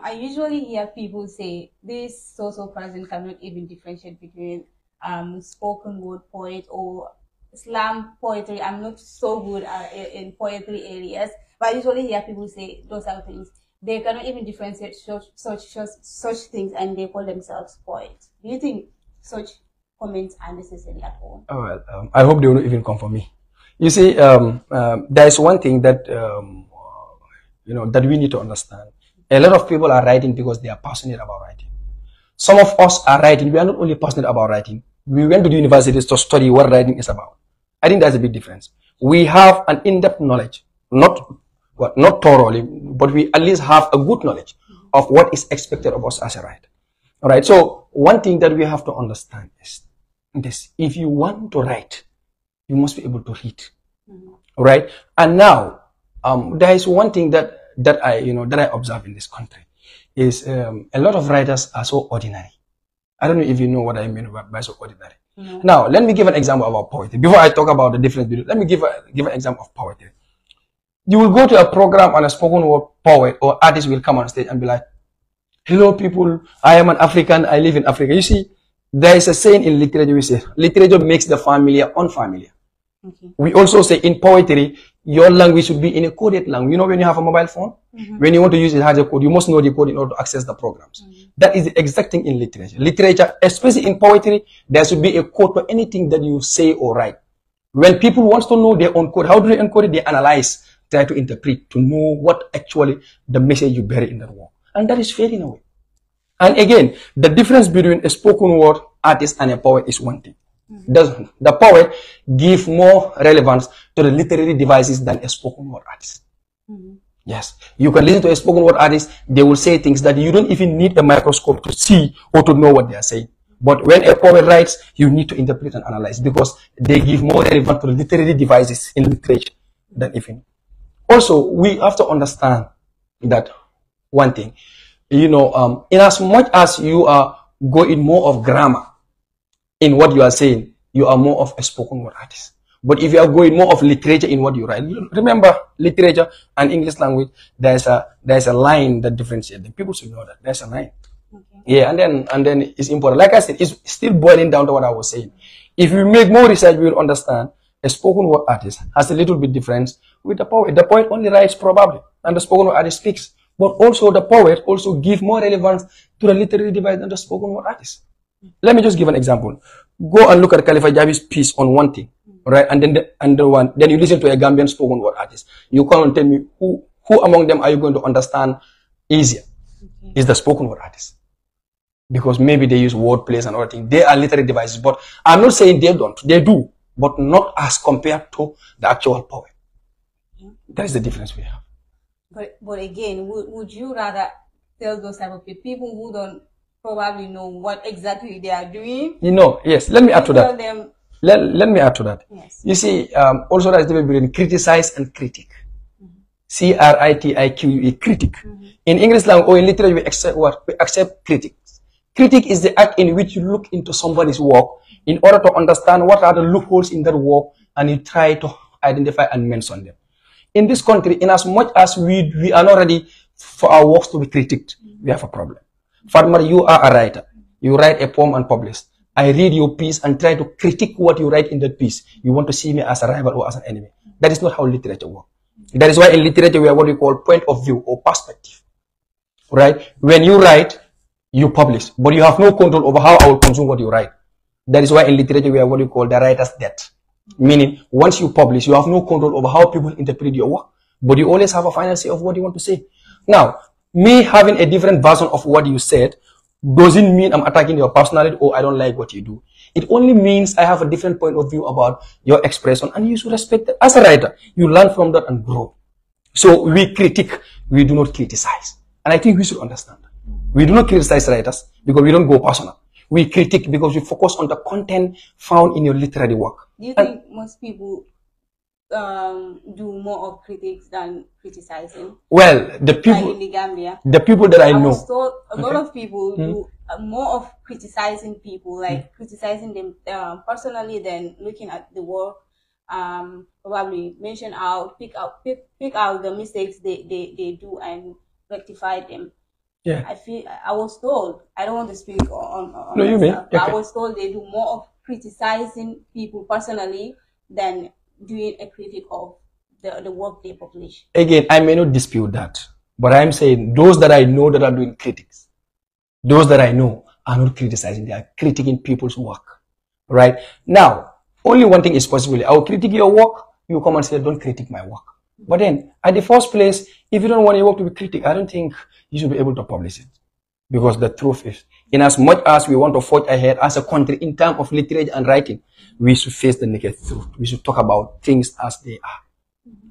I usually hear people say this social person cannot even differentiate between spoken word poet or slam poetry. I'm not so good in poetry areas, but I usually hear people say those are things. They cannot even differentiate such things, and they call themselves poets. Do you think such comments are necessary at all? Oh, well, I hope they will not even come for me. You see, there is one thing that that we need to understand. A lot of people are writing because they are passionate about writing. Some of us are writing. We are not only passionate about writing. We went to the universities to study what writing is about. I think that's a big difference. We have an in-depth knowledge, not thoroughly, but we at least have a good knowledge of what is expected of us as a writer. All right. So one thing that we have to understand is this: if you want to write, you must be able to read. All right. And now, there is one thing that I observe in this country is a lot of writers are so ordinary. I don't know if you know what I mean by so ordinary. Now, let me give an example about poetry. Before I talk about the difference between, let me give an example of poetry. You will go to a program and a spoken word poet or artist will come on stage and be like, "Hello, people. I am an African. I live in Africa." You see, there is a saying in literature. We say literature makes the familiar unfamiliar. We also say in poetry, your language should be in a coded language. You know, when you have a mobile phone, when you want to use it as a code, you must know the code in order to access the programs. That is the exact thing in literature. Literature, especially in poetry, there should be a code for anything that you say or write. When people want to know their own code, how do they encode it? They analyze, try to interpret, to know what actually the message you bury in that work. And that is fading away. And again, the difference between a spoken word artist and a poet is one thing. The poet give more relevance to the literary devices than a spoken word artist. Yes, you can listen to a spoken word artist, they will say things that you don't even need a microscope to see or to know what they are saying. But when a poet writes, you need to interpret and analyze because they give more relevance to the literary devices in literature than even. Also, we have to understand that one thing, in as much as you are going more of grammar in what you are saying, you are more of a spoken word artist. But if you are going more of literature in what you write, remember literature and English language, there's a line that differentiates them. People should know that there's a line. Yeah, and then it's important. Like I said, it's still boiling down to what I was saying. If you make more research, you will understand a spoken word artist has a little bit difference with the poet. The poet only writes probably, and the spoken word artist speaks. But also the poet also give more relevance to the literary device than the spoken word artist. Let me just give an example. Go and look at Khalifa Jabi's piece on one thing, right? And then you listen to a Gambian spoken word artist. You come and tell me who among them are you going to understand easier? Is the spoken word artist. Because maybe they use word plays and other things. They are literary devices, but I'm not saying they don't. They do, but not as compared to the actual poet. That is the difference we have. But again, would you rather tell those type of people who don't probably know what exactly they are doing? Yes. Let me add to that. Let me add to that. Yes. You see, also there is the difference between criticize and critic. C-R-I-T-I-Q-U-E, critic. In English language or in literature, we accept what? We accept critics. Critic is the act in which you look into somebody's work in order to understand what are the loopholes in that work, and you try to identify and mention them. In this country, in as much as we are not ready for our works to be critiqued, we have a problem. Fatma, you are a writer. You write a poem and publish. I read your piece and try to critique what you write in that piece. You want to see me as a rival or as an enemy. That is not how literature works. That is why in literature we have what we call point of view or perspective. Right? When you write, you publish, but you have no control over how I will consume what you write. That is why in literature we have what we call the writer's debt. Meaning, once you publish, you have no control over how people interpret your work, but you always have a final say of what you want to say. Now, me having a different version of what you said doesn't mean I'm attacking your personality or I don't like what you do. It only means I have a different point of view about your expression, and you should respect it. As a writer, you learn from that and grow. So we critique, we do not criticize. And I think we should understand that. We do not criticize writers because we don't go personal. We critique because we focus on the content found in your literary work. Do you think most people do more of critics than criticizing? Well, the people like in the Gambia, the people that I know, was told a lot of people do more of criticizing people, like criticizing them personally than looking at the work. Probably mention out, pick out the mistakes they do and rectify them. Yeah. I was told, I don't want to speak on No, you may. myself, but I Okay. was told they do more of criticizing people personally than doing a critic of the work they publish. Again, I may not dispute that, but I'm saying those that I know that are doing critics, those that I know are not criticizing, they are critiquing people's work. Right? Now, only one thing is possible. I will critique your work, you come and say, don't critique my work. But then, at the first place, if you don't want your work to be critiqued, I don't think you should be able to publish it. Because the truth is, in as much as we want to forge ahead as a country in terms of literature and writing, we should face the naked truth. We should talk about things as they are.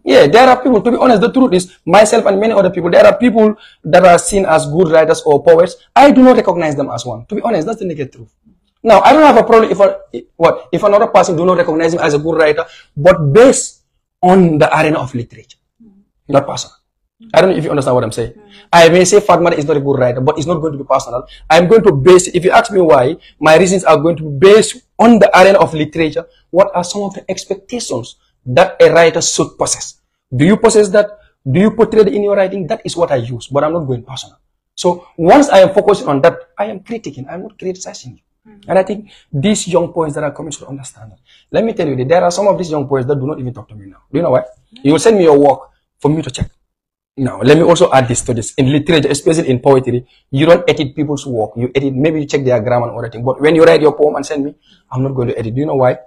Yeah, there are people, to be honest, the truth is, myself and many other people, there are people that are seen as good writers or poets. I do not recognize them as one. To be honest, that's the naked truth. Now, I don't have a problem if another person do not recognize him as a good writer, but based on the arena of literature, not personal. I don't know if you understand what I'm saying. I may say Fatma is not a good writer, but it's not going to be personal. I'm going to base it. If you ask me why, my reasons are going to be based on the arena of literature. What are some of the expectations that a writer should possess? Do you possess that? Do you portray it in your writing? That is what I use, but I'm not going personal. So once I am focusing on that, I am critiquing. I'm not criticizing you. And I think these young poets that are coming should understand that. Let me tell you, there are some of these young poets that do not even talk to me now. Do you know why? You will send me your work for me to check. Now, let me also add this to this. In literature, especially in poetry, you don't edit people's work. You edit, maybe you check their grammar and other thing. But when you write your poem and send me, I'm not going to edit. Do you know why?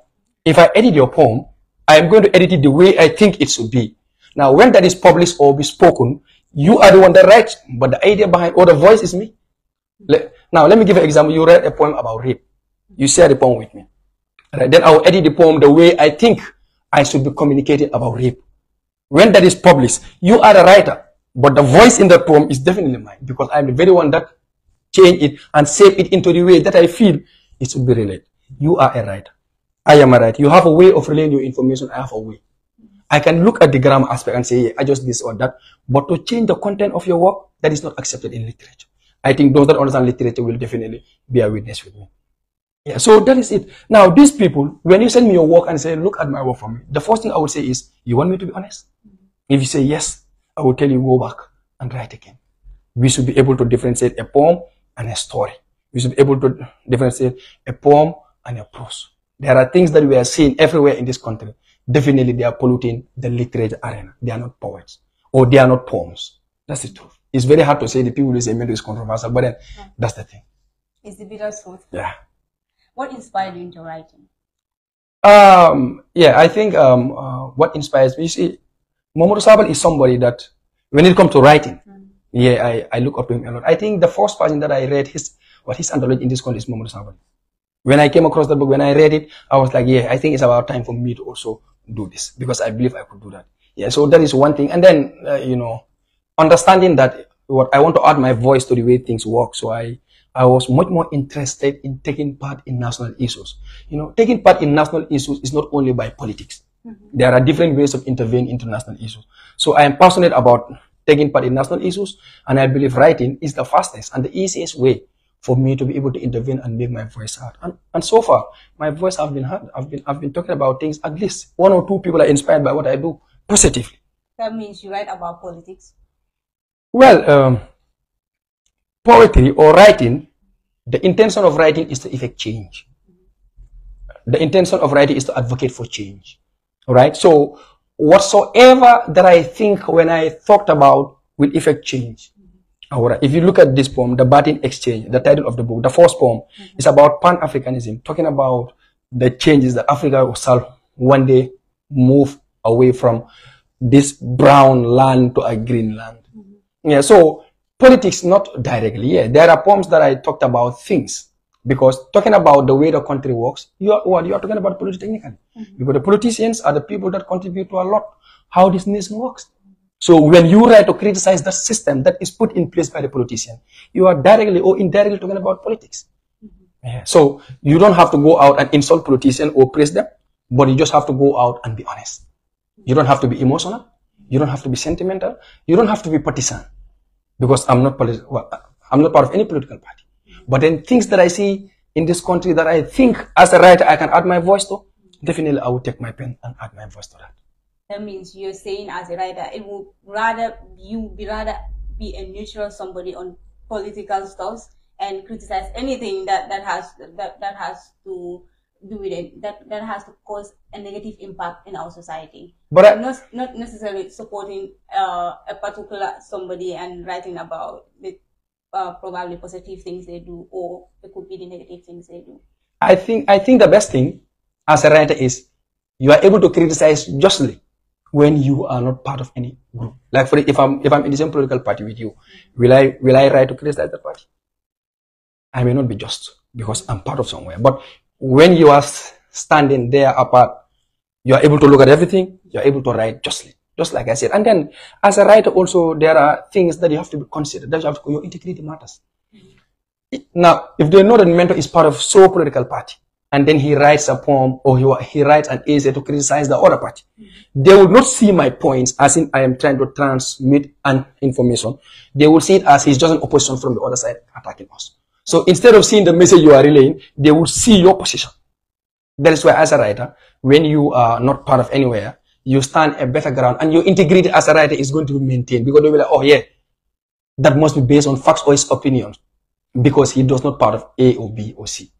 If I edit your poem, I am going to edit it the way I think it should be. Now, when that is published or be spoken, you are the one that writes, but the idea behind or the voice is me. Now, let me give you an example. You write a poem about rape. You share the poem with me. Right? Then I will edit the poem the way I think I should be communicating about rape. When that is published, you are the writer, but the voice in the poem is definitely mine because I'm the very one that change it and shape it into the way that I feel it should be relayed. You are a writer. I am a writer. You have a way of relaying your information. I have a way. I can look at the grammar aspect and say, yeah, I just this or that, but to change the content of your work, that is not accepted in literature. I think those that understand literature will definitely be a witness with me. Yeah, so that is it. Now, these people, when you send me your work and say, look at my work for me, the first thing I would say is, you want me to be honest? If you say yes, I will tell you, go back and write again. We should be able to differentiate a poem and a story. We should be able to differentiate a poem and a prose. There are things that we are seeing everywhere in this country. Definitely, they are polluting the literature arena. They are not poets or they are not poems. That's the truth. It's very hard to say the people who say mental is controversial, but then that's the thing. It's the bitter truth. Yeah. What inspired you into writing? Yeah, I think what inspires me, you see, Mohamed Sabally is somebody that, when it comes to writing, yeah, I look up to him a lot. I think the first person that I read his anthology in this country is Mohamed Sabally. When I came across the book, when I read it, I was like, yeah, I think it's about time for me to also do this because I believe I could do that. Yeah, so that is one thing. And then, understanding that what I want to add my voice to the way things work. So I was much more interested in taking part in national issues. Taking part in national issues is not only by politics. There are different ways of intervening into national issues. So I am passionate about taking part in national issues, and I believe writing is the fastest and the easiest way for me to be able to intervene and make my voice heard. And so far, my voice has been heard. I've been talking about things. At least one or two people are inspired by what I do positively. That means you write about politics? Well, poetry or writing, the intention of writing is to effect change. The intention of writing is to advocate for change. All right. So whatsoever that I think when I talked about will effect change. All right. If you look at this poem, The Batin Exchange, the title of the book, the first poem is about Pan-Africanism, talking about the changes that Africa shall one day move away from this brown land to a green land. Yeah. So politics, not directly. Yeah. There are poems that I talked about things. Because talking about the way the country works, you are talking about politics technically. Because the politicians are the people that contribute to a lot how this nation works. So when you write to criticize the system that is put in place by the politician, you are directly or indirectly talking about politics. Yeah. So you don't have to go out and insult politicians or praise them, but you just have to go out and be honest. You don't have to be emotional. You don't have to be sentimental. You don't have to be partisan. Because I'm not part of any political party. But then things that I see in this country that I think as a writer I can add my voice to, definitely I will take my pen and add my voice to that. That means you're saying as a writer, it would rather be a neutral somebody on political stuff and criticize anything that has to do with it, that has to cause a negative impact in our society. But not necessarily supporting a particular somebody and writing about the probably positive things they do, or it could be the negative things they do. I think the best thing as a writer is you are able to criticize justly when you are not part of any group. Like if I'm in the same political party with you, will I write to criticize the party? I may not be just because I'm part of somewhere. But when you are standing there apart, you are able to look at everything. You are able to write justly, just like I said. And then, as a writer, also there are things that you have to be considered. That your integrity matters. Now, if they know that mentor is part of so political party, and then he writes a poem or he writes an essay to criticize the other party, they will not see my points as in I am trying to transmit an information. They will see it as he's just an opposition from the other side attacking us. So instead of seeing the message you are relaying, they will see your position. That is why, as a writer, when you are not part of anywhere, you stand a better ground, and your integrity as a writer is going to be maintained, because they'll be like, oh yeah, that must be based on facts or his opinions, because he does not part of A or B or C.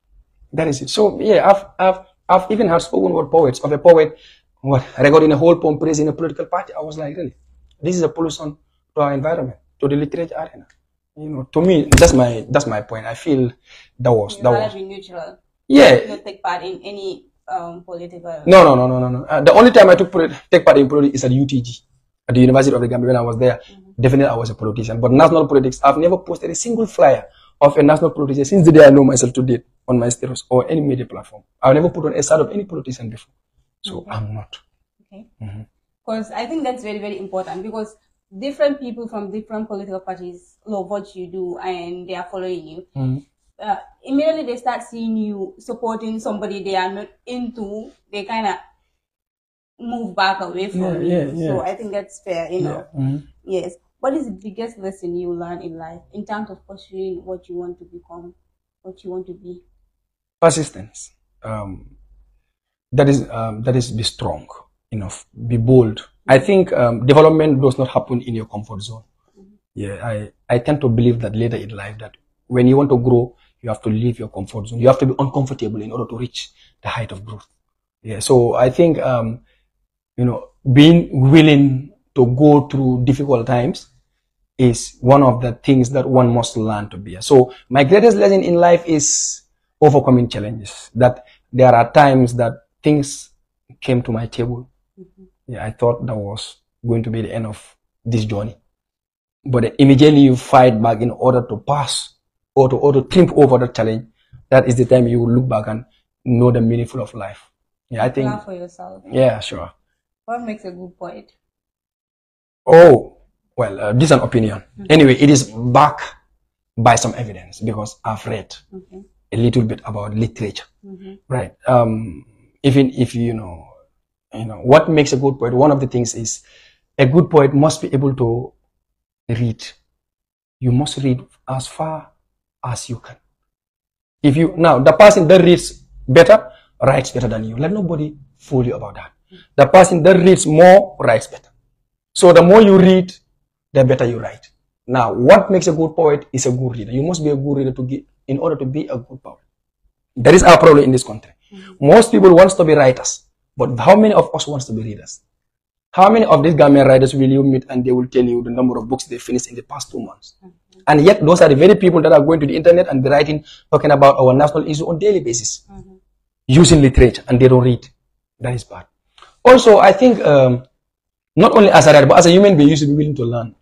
That is it. So yeah, I've even had spoken word poets of a poet recording a whole poem praising a political party. I was like, really, this is a pollution to our environment, to the literature arena. You know, to me, that's my point. I feel that was be neutral. Yeah. Not take part in any political. No. The only time I take part in politics is at UTG, at the University of the Gambia. When I was there, definitely I was a politician. But national politics, I've never posted a single flyer of a national politician since the day I know myself to date on my status or any media platform. I've never put on a side of any politician before. So I'm not. Okay. Because I think that's very, very important, because different people from different political parties love what you do and they are following you. Immediately they start seeing you supporting somebody they are not into, they kind of move back away from you. So I think that's fair, you know. Yes. What is the biggest lesson you learn in life in terms of pursuing what you want to become, what you want to be? Persistence. That is be strong enough, be bold. I think development does not happen in your comfort zone. Yeah, I tend to believe that later in life, that when you want to grow, you have to leave your comfort zone. You have to be uncomfortable in order to reach the height of growth. Yeah, so I think being willing to go through difficult times is one of the things that one must learn to be. So my greatest lesson in life is overcoming challenges. That there are times that things came to my table. Yeah, I thought that was going to be the end of this journey. But immediately you fight back in order to pass or to trip over the challenge. That is the time you will look back and know the meaningful of life. Yeah, I think. Plan for yourself. Yeah, sure. What makes a good poet? Oh, well, this is an opinion. Anyway, it is backed by some evidence, because I've read a little bit about literature. Right. Even if you know what makes a good poet, one of the things is a good poet must be able to read. You must read as far as you can. Now the person that reads better writes better than you. Let nobody fool you about that. The person that reads more writes better. So the more you read, the better you write. Now, what makes a good poet is a good reader. You must be a good reader in order to be a good poet. That is our problem in this country. Most people want to be writers, but how many of us wants to be readers? How many of these Gambian writers will you meet and they will tell you the number of books they finished in the past 2 months? And yet, those are the very people that are going to the internet and be writing, talking about our national issue on a daily basis, using literature, and they don't read. That is bad. Also, I think not only as a writer, but as a human being, you should be willing to learn.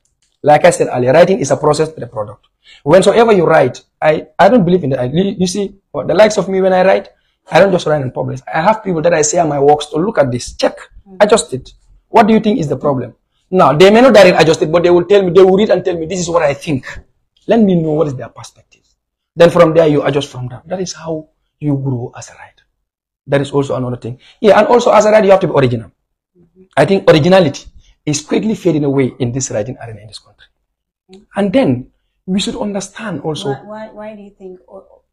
Like I said earlier, writing is a process, not a product. Whensoever you write, I don't believe in that. You see, the likes of me when I write, I don't just write and publish. I have people that I say are my works to look at this, check, adjust it. What do you think is the problem? Now, they may not directly adjust it, but they will tell me, they will read and tell me, this is what I think. Let me know what is their perspective. Then from there, you adjust from that. That is how you grow as a writer. That is also another thing. Yeah, and also as a writer, you have to be original. I think originality is quickly fading away in this writing arena in this country. And then we should understand also. Why do you think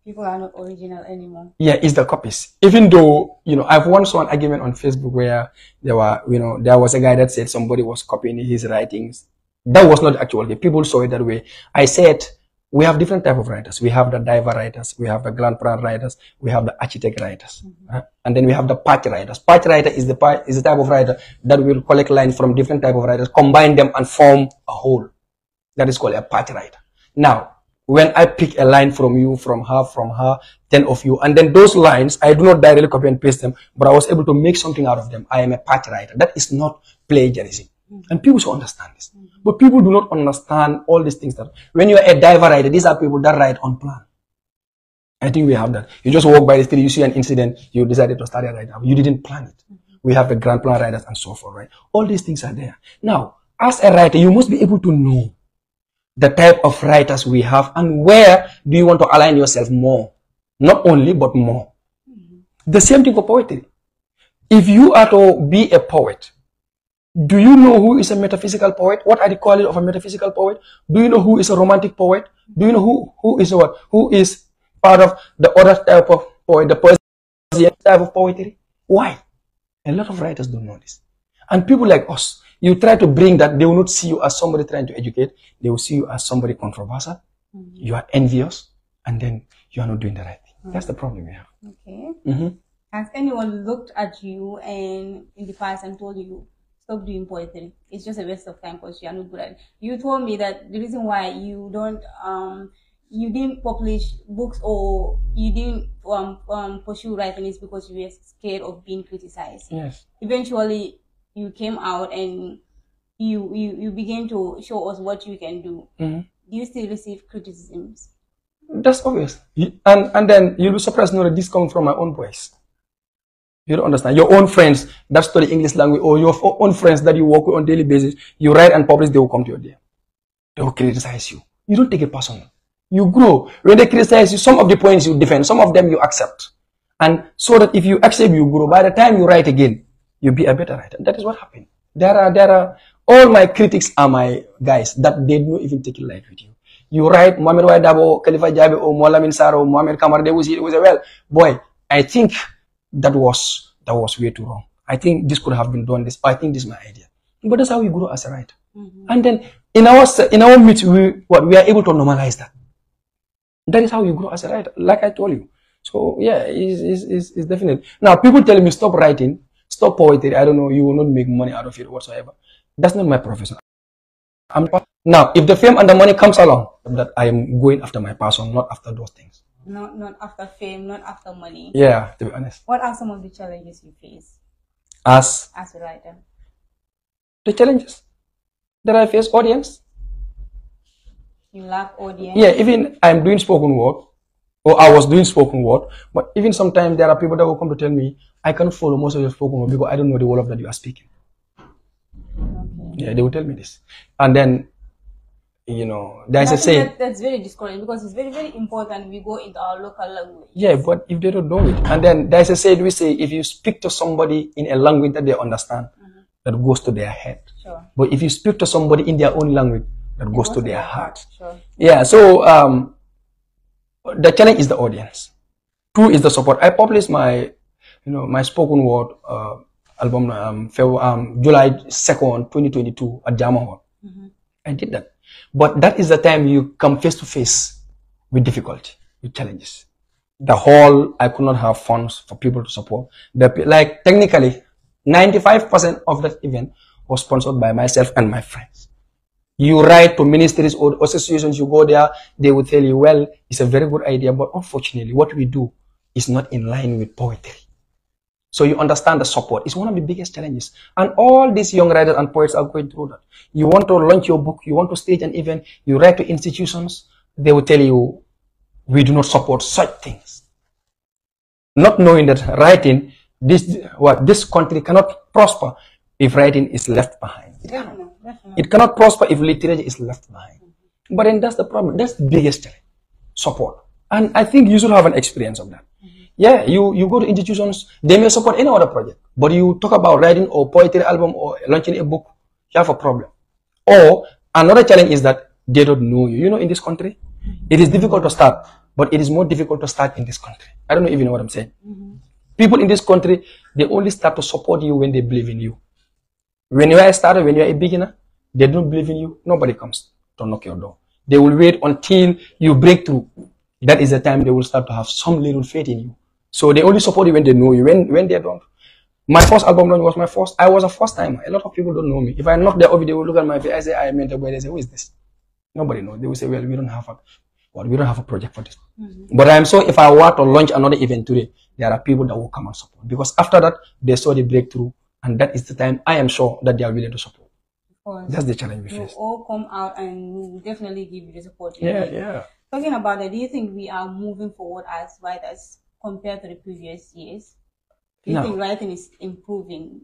people are not original anymore? Yeah, it's the copies. Even though, I've once saw an argument on Facebook where there was a guy that said somebody was copying his writings. That was not the actual case. People saw it that way. I said We have different type of writers. We have the diver writers, we have the grand plan writers, we have the architect writers, and then we have the patch writers. Patch writer is the type of writer that will collect lines from different type of writers, combine them and form a whole. That is called a patch writer. Now, when I pick a line from you, from her, 10 of you, and then those lines, I do not directly copy and paste them, but I was able to make something out of them. I am a patch writer. That is not plagiarism. And people should understand this. But people do not understand all these things. That when you are a diver writer, these are people that write on plan. I think we have that. You just walk by the street, you see an incident, you decided to start a writer. You didn't plan it. We have the grand plan writers and so forth, right? All these things are there. Now, as a writer, you must be able to know the type of writers we have and where do you want to align yourself more. Not only, but more. The same thing for poetry. If you are to be a poet, do you know who is a metaphysical poet? What are the qualities of a metaphysical poet? Do you know who is a romantic poet? Do you know who is what? Who is part of the other type of poet, the Persian type of poetry? Why? A lot of writers don't know this. And people like us, you try to bring that, they will not see you as somebody trying to educate. They will see you as somebody controversial. You are envious, and then you are not doing the right thing. That's the problem we have. Okay. Has anyone looked at you and in the past and told you, stop doing poetry? It's just a waste of time because you are not good at it. You told me that the reason why you don't, you didn't publish books or you didn't pursue writing is because you were scared of being criticized. Yes. Eventually, you came out and you began to show us what you can do. Do you still receive criticisms? That's obvious. And then you'll be surprised to know that this comes from my own voice. You don't understand. Your own friends that study English language or your own friends that you work with on a daily basis, you write and publish, they will come to your DM. They will criticize you. You don't take it personal. You grow. When they criticize you, some of the points you defend, some of them you accept. And so that if you accept, you grow. By the time you write again, you'll be a better writer. That is what happened. There are all my critics are my guys that they don't even take it light with you. You write Mohamed Waidabo, Khalifa Jabe, or Moulamin Saro, Mohamed Kamar, they will say, well, boy, I think that was way too wrong. I think this could have been done this. I think this is my idea. But that's how we grow as a writer. And then in our meet, we are able to normalize that. That is how you grow as a writer, like I told you. So yeah, it's definite. Now people tell me stop writing, stop poetry. I don't know, you will not make money out of it whatsoever. That's not my profession. Now, if the fame and the money comes along, that I am going after my passion, not after those things. Not after fame, not after money. Yeah, to be honest. What are some of the challenges you face as a writer? The challenges that I face, audience. You lack audience. Yeah, even I'm doing spoken word, or I was doing spoken word, but even sometimes there are people that will come to tell me I cannot follow most of your spoken word because I don't know the word of that you are speaking. Okay. Yeah, they will tell me this, and then there's a saying that's very discouraging because it's very, very important we go into our local language. Yeah, but if they don't know it, and then there's a saying we say if you speak to somebody in a language that they understand, that goes to their head. Sure. But if you speak to somebody in their own language, that goes to their heart. Sure. Yeah. So the challenge is the audience. 2 is the support. I published my spoken word album July 2nd, 2022 at Jama Hall. I did that. But that is the time you come face to face with difficulty, with challenges. The hall, I could not have funds for people to support. Technically, 95% of that event was sponsored by myself and my friends. You write to ministries or associations, you go there, they will tell you, well, it's a very good idea, but unfortunately, what we do is not in line with poetry. So you understand the support. It's one of the biggest challenges. And all these young writers and poets are going through that. You want to launch your book, you want to stage an event, you write to institutions, they will tell you, we do not support such things. Not knowing that writing, this country cannot prosper if writing is left behind. It cannot prosper if literature is left behind. But then that's the problem. That's the biggest challenge. Support. And I think you should have an experience of that. Yeah, you go to institutions, they may support any other project, but you talk about writing or poetry album or launching a book, you have a problem. Or another challenge is that they don't know you. In this country, it is difficult to start, but it is more difficult to start in this country. I don't know if you know what I'm saying. People in this country, they only start to support you when they believe in you. When you are a starter, when you are a beginner, they don't believe in you, nobody comes to knock your door. They will wait until you break through. That is the time they will start to have some little faith in you. So they only support you when they know you. When they don't. My first album launch was my first. I was a first timer. A lot of people don't know me. If I knock their office, they will look at my face. I say I am mentor boy. They say, who is this? Nobody knows. They will say, well, we don't have a project for this. But I am so if I were to launch another event today, there are people that will come and support. Because after that, they saw the breakthrough, and that is the time I am sure that they are willing to support. That's the challenge we face. All come out and we will definitely give you the support. Yeah. Talking about that, do you think we are moving forward as writers compared to the previous years? Do you think writing is improving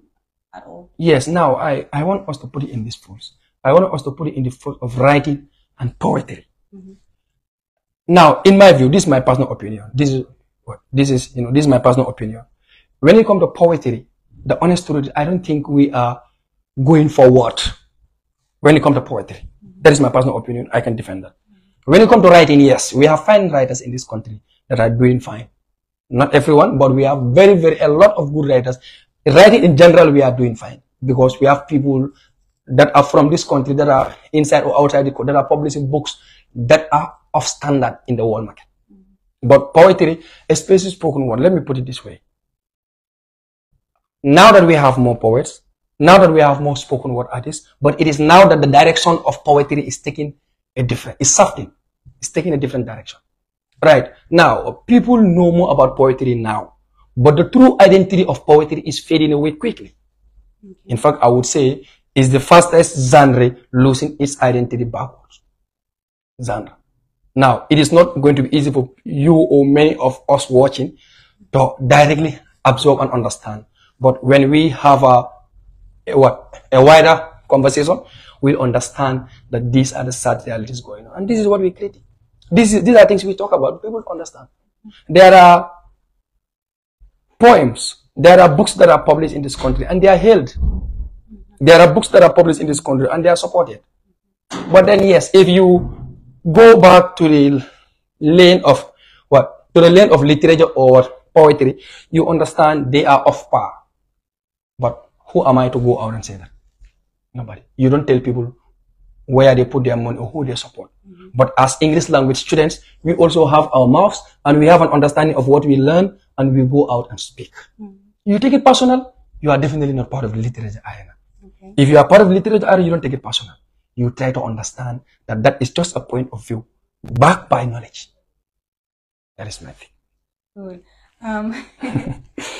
at all? Yes. Now, I want us to put it in this force. I want us to put it in the force of writing and poetry. Now, in my view, this is my personal opinion. This is my personal opinion. When it comes to poetry, the honest truth is I don't think we are going forward when it comes to poetry. That is my personal opinion. I can defend that. When it comes to writing, yes, we have fine writers in this country that are doing fine. Not everyone, but we have a lot of good writers. Writing in general, we are doing fine because we have people that are from this country that are inside or outside the country that are publishing books that are of standard in the world market. But poetry, especially spoken word, let me put it this way. Now that we have more poets, now that we have more spoken word artists, but it is now that the direction of poetry is taking it's taking a different direction. Right. Now, people know more about poetry now, but the true identity of poetry is fading away quickly. In fact, I would say it's the fastest genre losing its identity backwards. Genre. Now, it is not going to be easy for you or many of us watching to directly absorb and understand. But when we have a wider conversation, we'll understand that these are the sad realities going on. And this is what we create. These are things we talk about. People understand. There are poems. There are books that are published in this country and they are held. There are books that are published in this country and they are supported. But then yes, if you go back to the lane of literature or poetry, you understand they are off par. But who am I to go out and say that? Nobody. You don't tell people where they put their money or who they support. But as English language students, we also have our mouths and we have an understanding of what we learn and we go out and speak. You take it personal, you are definitely not part of the literature arena. If you are part of the literature arena, you don't take it personal. You try to understand that that is just a point of view backed by knowledge. That is my thing. Good.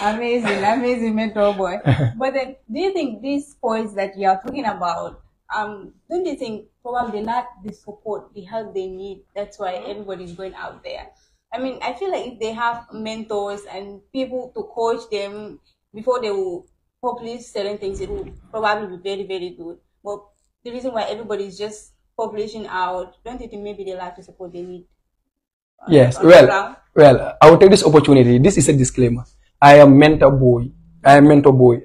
Amazing mentor boy. But then, do you think these points that you are talking about, don't you think probably not the support, the help they need? That's why everybody's going out there. I mean, I feel like if they have mentors and people to coach them before they will publish certain things, it will probably be very, very good. But the reason why everybody is just publishing out, don't you think maybe they lack the support they need? Yes, well, I will take this opportunity. This is a disclaimer. I am mentor boy.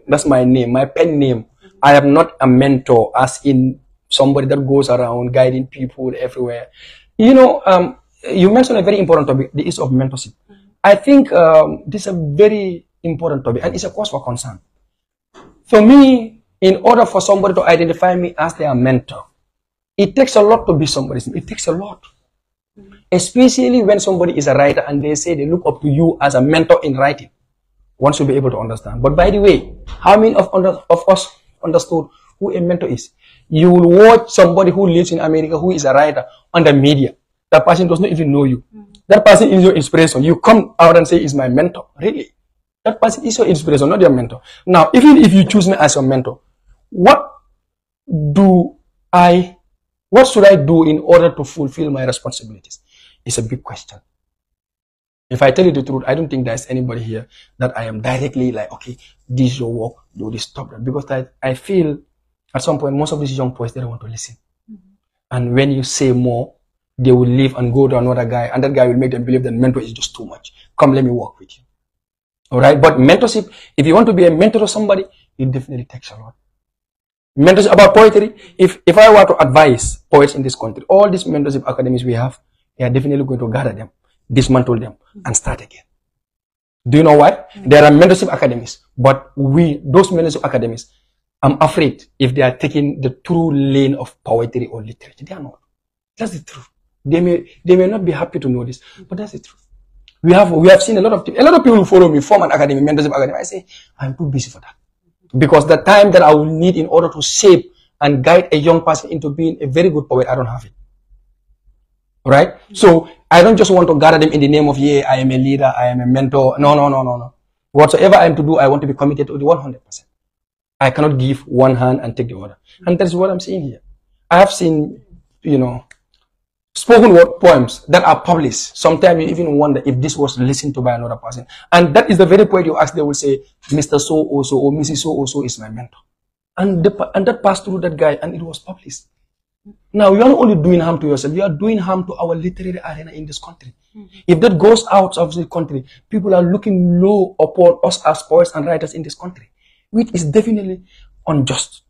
That's my name, my pen name. I am not a mentor, as in somebody that goes around guiding people everywhere. You know, you mentioned a very important topic, the issue of mentorship. I think this is a very important topic and it's a cause for concern. For me, in order for somebody to identify me as their mentor, it takes a lot to be somebody's. It takes a lot. Especially when somebody is a writer and they say they look up to you as a mentor in writing. One should be able to understand. But by the way, how many of us understood who a mentor is? You will watch somebody who lives in America who is a writer on the media. That person does not even know you. That person is your inspiration. You come out and say, is my mentor. Really? That person is your inspiration, not your mentor. Now, even if you choose me as your mentor, what should I do in order to fulfill my responsibilities? It's a big question. If I tell you the truth, I don't think there's anybody here that I am directly like, okay, this is your work, do this, stop that. Because I feel at some point, most of these young boys, they don't want to listen. And when you say more, they will leave and go to another guy, and that guy will make them believe that mentor is just too much. Come, let me work with you. All right? But mentorship, if you want to be a mentor to somebody, it definitely takes a lot. Mentorship about poetry, if I were to advise poets in this country, all these mentorship academies we have, they are definitely going to gather them, dismantle them, and start again. Do you know why? There are mentorship academies, but those mentorship academies, I'm afraid if they are taking the true lane of poetry or literature, they are not. That's the truth. They may not be happy to know this, but that's the truth. We have seen a lot of people who follow me form an academy, mentorship academy. I say, I'm too busy for that. Because the time that I will need in order to shape and guide a young person into being a very good poet, I don't have it. Right? So I don't just want to gather them in the name of, yeah, I am a leader, I am a mentor. No. Whatsoever I am to do, I want to be committed to the 100%. I cannot give one hand and take the other. And that is what I'm saying here. I have seen, spoken word poems that are published. Sometimes you even wonder if this was listened to by another person. And that is the very point you ask, they will say, Mr. So-or-so or Mrs. So-or-so is my mentor. And that passed through that guy and it was published. Now, you are not only doing harm to yourself, you are doing harm to our literary arena in this country. If that goes out of the country, people are looking low upon us as poets and writers in this country, which is definitely unjust.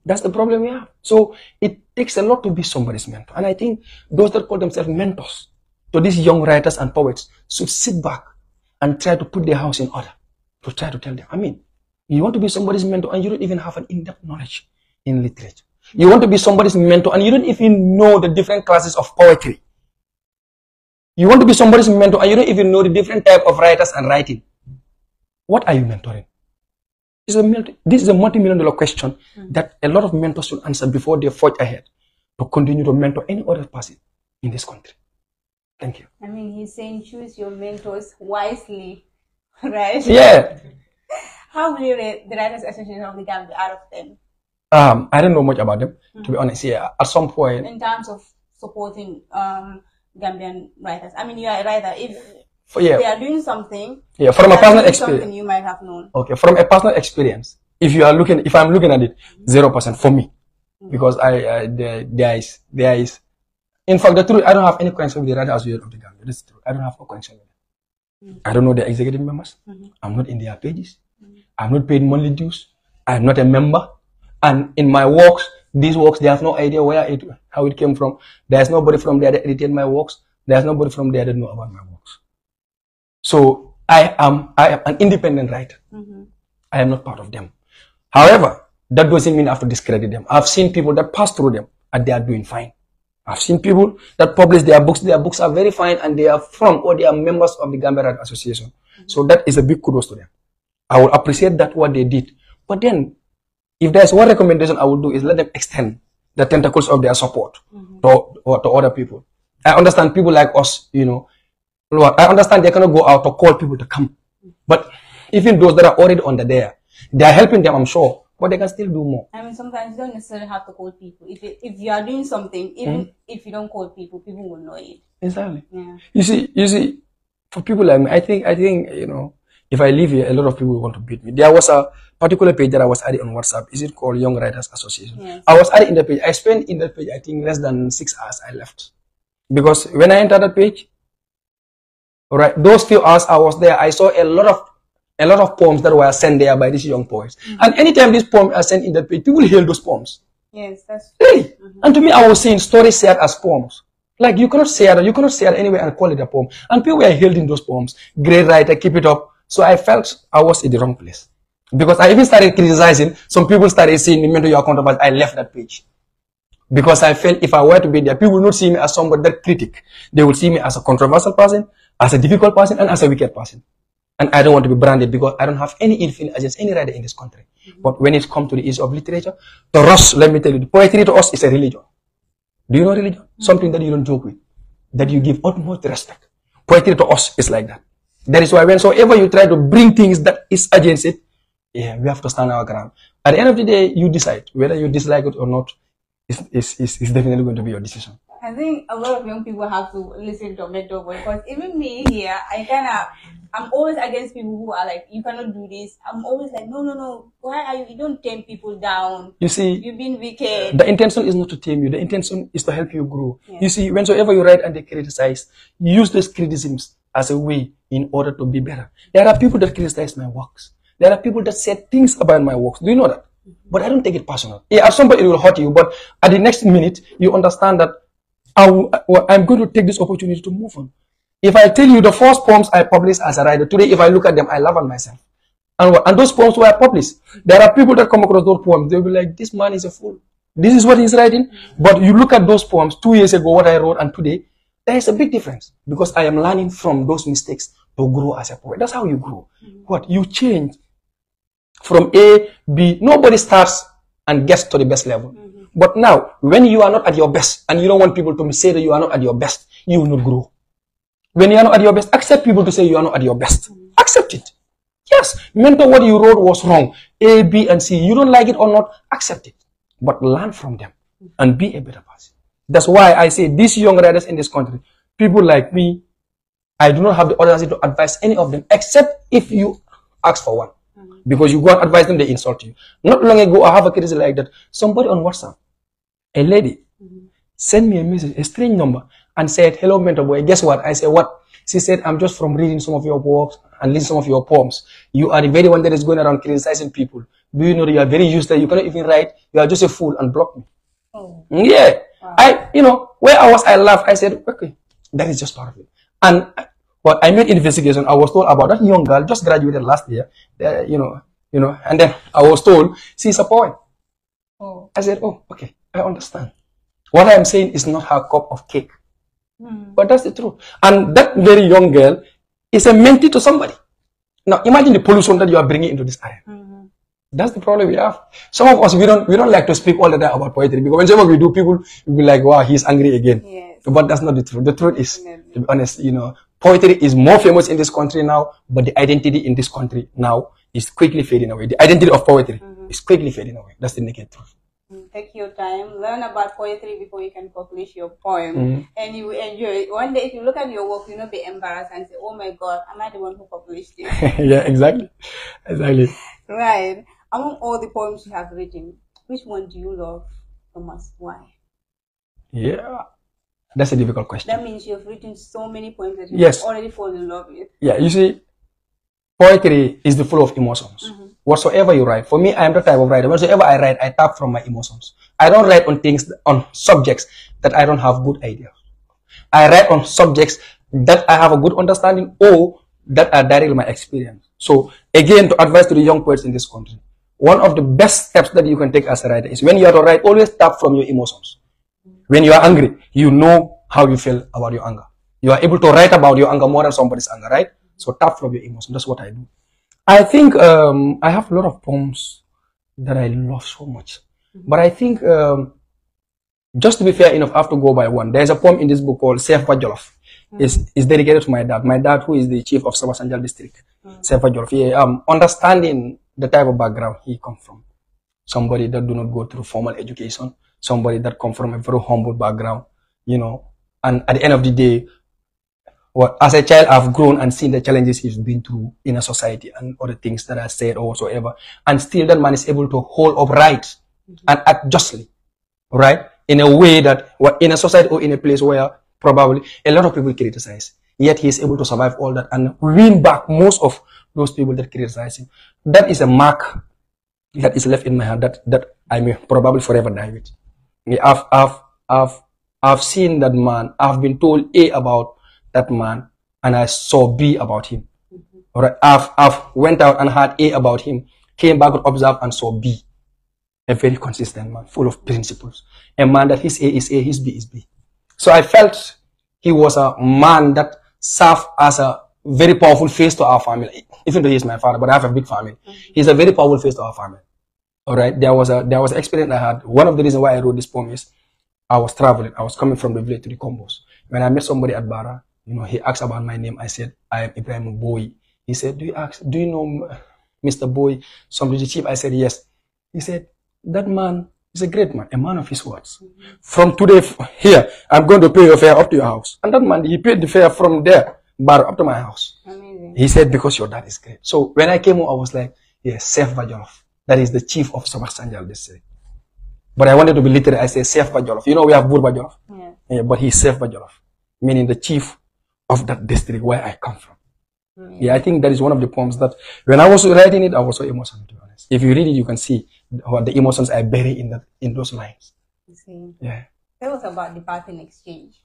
That's the problem we have. So it takes a lot to be somebody's mentor. And I think those that call themselves mentors to these young writers and poets should sit back and try to put their house in order, to try to tell them, I mean, you want to be somebody's mentor and you don't even have an in-depth knowledge in literature. You want to be somebody's mentor and you don't even know the different classes of poetry. You want to be somebody's mentor and you don't even know the different type of writers and writing. What are you mentoring? This is a multi-million-dollar question that a lot of mentors should answer before they forge ahead to continue to mentor any other person in this country. Thank you. I mean, he's saying choose your mentors wisely, right? Yeah. How will you rate the Writers Association of the Gambia out of 10? I don't know much about them, to be honest. Yeah, at some point. In terms of supporting Gambian writers, I mean, you are a writer. If they are doing something, from a personal experience, something you might have known. Okay, from a personal experience, if I'm looking at it, 0% for me, because there is, in fact, the truth, I don't have any connection with the Writers Association of the Gambia. That's true. I don't have no connection with them. I don't know the executive members. I'm not in their pages. I'm not paid monthly dues. I'm not a member. And in my works, these works, they have no idea how it came from. There's nobody from there that edited my works. There's nobody from there that know about my works. So I am an independent writer. I am not part of them. However, that doesn't mean I have to discredit them. I've seen people that pass through them and they are doing fine. I've seen people that publish their books. Their books are very fine and they are from or they are members of the Gambia Writers Association. So that is a big kudos to them. I will appreciate that what they did. But then, if there's one recommendation I will do is let them extend the tentacles of their support to other people. I understand people like us, I understand they cannot go out to call people to come. But even those that are already under there, they are helping them, I'm sure, but they can still do more. I mean, sometimes you don't necessarily have to call people. If you are doing something, even if you don't call people, people will know it. Exactly. Yeah. You see, for people like me, I think, if I leave here, a lot of people want to beat me. There was a particular page that I was added on WhatsApp. Is it called Young Writers Association? Yes. I was added in the page. I spent in that page, I think, less than 6 hours. I left. Because when I entered that page, right, those few hours I was there, I saw a lot of poems that were sent there by these young poets. And anytime these poems are sent in that page, people hail those poems. Yes, that's true. Really? And to me, I was saying stories shared as poems. Like you cannot share it anywhere and call it a poem. And people were hailed those poems. Great writer, keep it up. So I felt I was in the wrong place. Because I even started criticizing. Some people started saying, "Remember your account," but I left that page. Because I felt if I were to be there, people will not see me as somebody that critic. They will see me as a controversial person, as a difficult person, and as a wicked person. And I don't want to be branded because I don't have any influence against any writer in this country. But when it comes to the issue of literature, to us, let me tell you, the poetry to us is a religion. Do you know religion? Something that you don't joke with, that you give utmost respect. Poetry to us is like that. That is why whensoever you try to bring things that is against it, we have to stand our ground. At the end of the day, you decide whether you dislike it or not. It's definitely going to be your decision. I think a lot of young people have to listen to Mentor Boy, because even me here, I'm always against people who are like, you cannot do this. I'm always like, no, why are you don't tame people down? You see, you've been wicked. The intention is not to tame you. The intention is to help you grow. Yeah. You see, whensoever you write and they criticize, use those criticisms as a way in order to be better. There are people that criticize my works. There are people that say things about my works. Do you know that? But I don't take it personal. Yeah, at some point it will hurt you, but at the next minute, you understand that I'm going to take this opportunity to move on. If I tell you the first poems I published as a writer, today if I look at them, I laugh at myself. And those poems were published. There are people that come across those poems, they'll be like, this man is a fool. This is what he's writing. But you look at those poems 2 years ago, what I wrote, and today, there is a big difference because I am learning from those mistakes to grow as a poet. That's how you grow. What? You change from A, B. Nobody starts and gets to the best level. But now, when you are not at your best and you don't want people to say that you are not at your best, you will not grow. When you are not at your best, accept people to say you are not at your best. Accept it. Yes, mentor what you wrote was wrong. A, B, and C. You don't like it or not, accept it. But learn from them and be a better person. That's why I say these young writers in this country, people like me, I do not have the audacity to advise any of them, except if you ask for one. Because you go and advise them, they insult you. Not long ago, I have a case like that. Somebody on WhatsApp, a lady, sent me a message, a strange number, and said, hello, mentor boy. Guess what? I said, what? She said, I'm just from reading some of your works and listening some of your poems. You are the very one that is going around criticizing people. Do you know that you are very useless? You cannot even write. You are just a fool, and block me. Oh. Yeah. Wow. Where I laughed. I said, okay, that is just part of it. And but I made investigation. I was told about that young girl just graduated last year. And then I was told she's a poet. Oh. I said, oh, okay, I understand. What I'm saying is not her cup of cake. But that's the truth. And that very young girl is a mentee to somebody. Now imagine the pollution that you are bringing into this area. That's the problem we have. Some of us, we don't like to speak all the time about poetry, because whenever we do, people will be like, wow, he's angry again. Yes. But that's not the truth. The truth is, to be honest, poetry is more famous in this country now, but the identity in this country now is quickly fading away. The identity of poetry is quickly fading away. That's the naked truth. Take your time, learn about poetry before you can publish your poem, and you will enjoy it. One day, if you look at your work, you'll not be embarrassed and say, oh my God, am I the one who published it? Yeah, exactly. Right. Among all the poems you have written, which one do you love the most? Why? Yeah, that's a difficult question. That means you've written so many poems that you've already fallen in love with. Yeah, you see, poetry is full of emotions. Whatsoever you write, for me, I am the type of writer. Whatsoever I write, I tap from my emotions. I don't write on subjects that I don't have good ideas. I write on subjects that I have a good understanding or that are directly my experience. So again, to advise to the young poets in this country, one of the best steps that you can take as a writer is when you are to write, always tap from your emotions. When you are angry, you know how you feel about your anger. You are able to write about your anger more than somebody's anger, right? So tap from your emotions. That's what I do. I think I have a lot of poems that I love so much. But I think, just to be fair enough, I have to go by one. There's a poem in this book called Sefa Jolof. It's dedicated to my dad. My dad, who is the chief of Sabally district. Sefa Jolof. Yeah, understanding the type of background he comes from. Somebody that do not go through formal education. Somebody that comes from a very humble background. And at the end of the day, as a child, I've grown and seen the challenges he's been through in a society and other things that I said or whatsoever. And still that man is able to hold up right and act justly, right? In a way that, in a society or in a place where probably a lot of people criticize. Yet he is able to survive all that and win back most of those people that criticize him. That is a mark that is left in my hand that I may probably forever die with. I've seen that man. I've been told A about that man, and I saw B about him. All right, I've went out and had A about him, came back and observed and saw B. A very consistent man, full of principles. A man that his A is A, his B is B. So I felt he was a man that served as a very powerful face to our family. Even though he's my father, but I have a big family. He's a very powerful face to our family. All right, there was an experience I had. One of the reasons why I wrote this poem is I was traveling. I was coming from the village to the Combos. When I met somebody at Bara, he asked about my name. I said, I am Ibrahim Boy. He said, do you know Mr. Boy, somebody chief? I said, yes. He said, that man is a great man, a man of his words. From today here, I'm going to pay your fare up to your house. And that man, he paid the fare from there, Bara, up to my house. Amazing. He said, because your dad is great. So when I came home, I was like, yes, Sef Bajolof. That is the chief of Sabah district. But I wanted to be literate. I said, Sef Bajolof. We have Bur Bajolof. Yeah, but he's Sef Bajolof, meaning the chief of that district where I come from. Yeah, I think that is one of the poems that when I was writing it, I was so emotional, to be honest. If you read it, you can see what the emotions I bury in those lines. Yeah. That was about the Barton Exchange.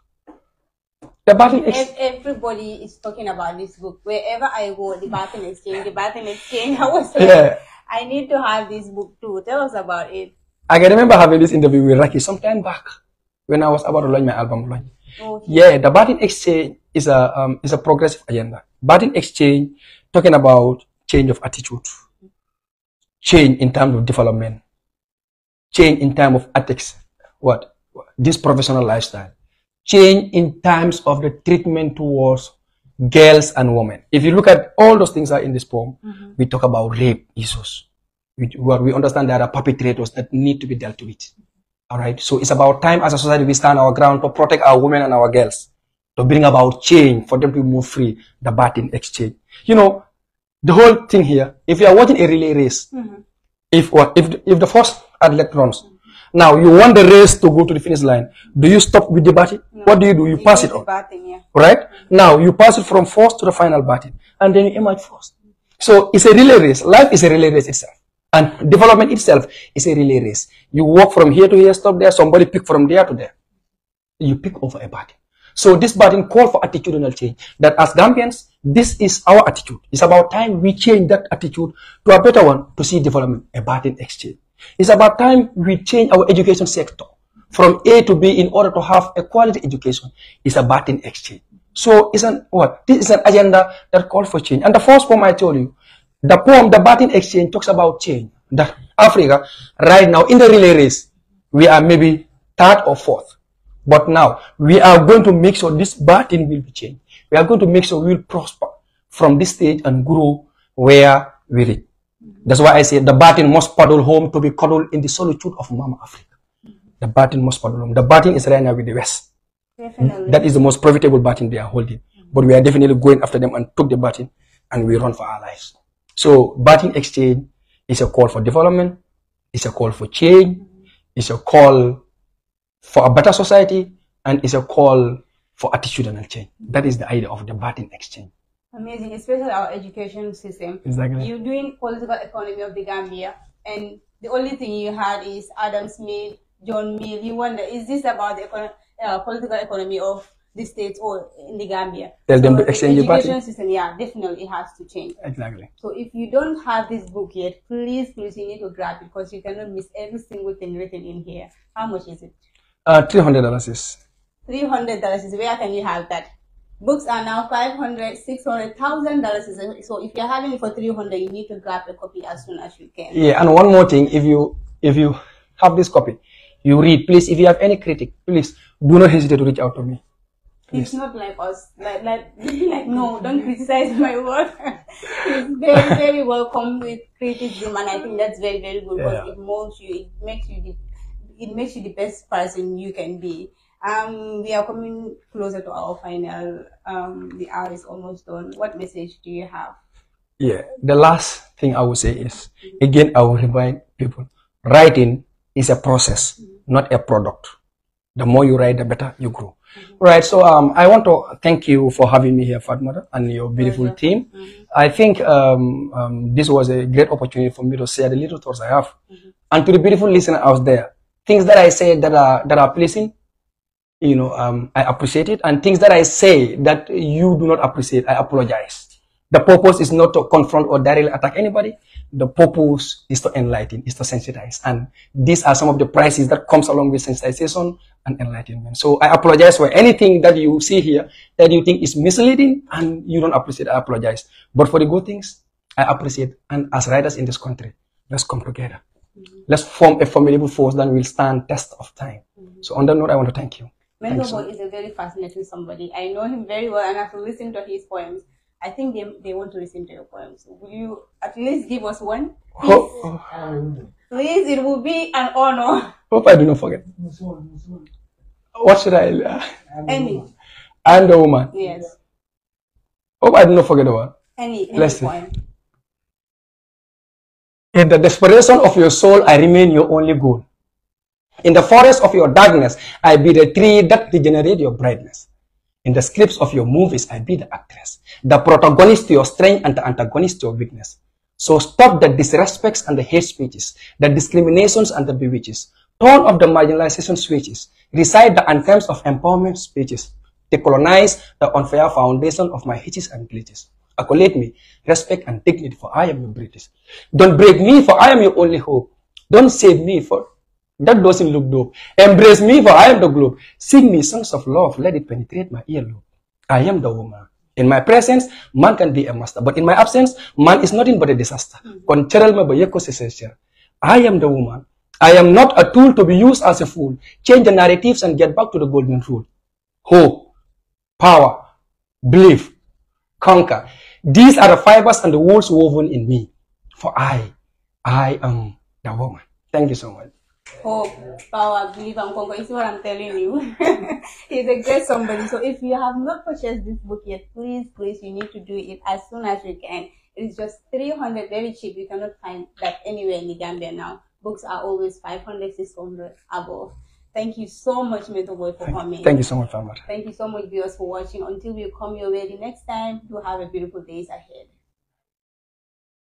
The Barton Exchange. Everybody is talking about this book. Wherever I go, the Barton Exchange, the Barton Exchange. I was like, I need to have this book too. Tell us about it. I can remember having this interview with Raki some time back when I was about to launch my album. Okay. Yeah, the Barton Exchange is a progressive agenda. Barton Exchange talking about change of attitude, change in terms of development, change in terms of ethics, this professional lifestyle, change in terms of the treatment towards girls and women. If you look at all those things are in this poem, we talk about rape issues. We understand there are perpetrators that need to be dealt with. All right. So it's about time as a society we stand our ground to protect our women and our girls, to bring about change for them to move free. The Barton Exchange. You know, the whole thing here. If you are watching a relay race, if the first athlete runs, now you want the race to go to the finish line. Do you stop with the baton? No. What do? You pass it on. Baton, yeah. Right? Now you pass it from first to the final baton, and then you emerge first. So it's a relay race. Life is a relay race itself. And development itself is a relay race. You walk from here to here, stop there, somebody pick from there to there. You pick over a baton. So this baton called for attitudinal change. That as Gambians, this is our attitude. It's about time we change that attitude to a better one to see development, a Barton Exchange. It's about time we change our education sector from A to B in order to have a quality education. It's a Barton Exchange. So this is an agenda that calls for change. And the first poem I told you, the poem, the Barton Exchange, talks about change. That Africa, right now, in the relay race, we are maybe third or fourth. But now, we are going to make sure this Barton will be changed. We are going to make sure we will prosper from this stage and grow where we reach. That's why I say the Barton must paddle home to be cuddled in the solitude of Mama Africa. The Barton must paddle home. The Barton is right now with the West. Definitely. That is the most profitable Barton they are holding. But we are definitely going after them and took the Barton and we run for our lives. So Barton Exchange is a call for development, it's a call for change, it's a call for a better society, and it's a call for attitudinal change. That is the idea of the Barton Exchange. Amazing, especially our education system. Exactly. You're doing political economy of the Gambia, and the only thing you had is Adam Smith, John Mill. You wonder, is this about the political economy of the states or in the Gambia? Tell them to exchange the education system, yeah, definitely it has to change. Exactly. So if you don't have this book yet, please you need to grab it because you cannot miss every single thing written in here. How much is it? $300 is. $300 is where can you have that? Books are now $500, $600,000. So if you're having it for $300, you need to grab a copy as soon as you can. Yeah, and one more thing, if you have this copy, you read. Please, if you have any critic, please do not hesitate to reach out to me. Please. It's not like us, like no, don't criticize my work. It's very, very welcome with criticism, and I think that's very, very good because it molds you. It makes you the best person you can be. We are coming closer to our final. The hour is almost done. What message do you have? Yeah, the last thing I would say is, again, I will remind people, writing is a process, not a product. The more you write, the better you grow. Right, so I want to thank you for having me here, Fatmata, and your beautiful team. I think this was a great opportunity for me to share the little thoughts I have. And to the beautiful listener out there, things that I say that are pleasing, you know, I appreciate it. And things that I say that you do not appreciate, I apologize. The purpose is not to confront or directly attack anybody. The purpose is to enlighten, is to sensitize. And these are some of the prices that comes along with sensitization and enlightenment. So I apologize for anything that you see here that you think is misleading and you don't appreciate. I apologize. But for the good things, I appreciate. And as writers in this country, let's come together. Let's form a formidable force that will stand test of time. So on that note, I want to thank you. Mentor Boy is a very fascinating somebody. I know him very well and I've listened to his poems. I think they want to listen to your poems. Will you at least give us one? Please, it will be an honor. Hope I do not forget. What should I? Any. I'm the woman. Yes. Hope I do not forget the one. Any poem. In the desperation of your soul, I remain your only goal. In the forest of your darkness, I be the tree that regenerate your brightness. In the scripts of your movies, I be the actress, the protagonist to your strength and the antagonist to your weakness. So stop the disrespects and the hate speeches, the discriminations and the bewitches. Turn off the marginalization switches. Recite the anthems of empowerment speeches. Decolonize the unfair foundation of my hitches and glitches. Accolade me, respect and dignity, for I am your British. Don't break me, for I am your only hope. Don't save me, for That doesn't look dope. Embrace me, for I am the globe. Sing me songs of love, let it penetrate my earlobe. I am the woman. In my presence, man can be a master. But in my absence, man is nothing but a disaster. I am the woman. I am not a tool to be used as a fool. Change the narratives and get back to the golden rule. Hope, power, believe, conquer. These are the fibers and the wools woven in me. For I am the woman. Thank you so much. Hope, power, believe, and conquer. You see what I'm telling you? He's a great somebody. So if you have not purchased this book yet, please, you need to do it as soon as you can. It's just 300, very cheap. You cannot find that anywhere in the Gambia now. Books are always 500, 600 above. Thank you so much, Mentor Boy, for coming. Thank you so much, Farmer. Thank you so much, viewers, for watching. Until we come your way the next time, do have a beautiful days ahead.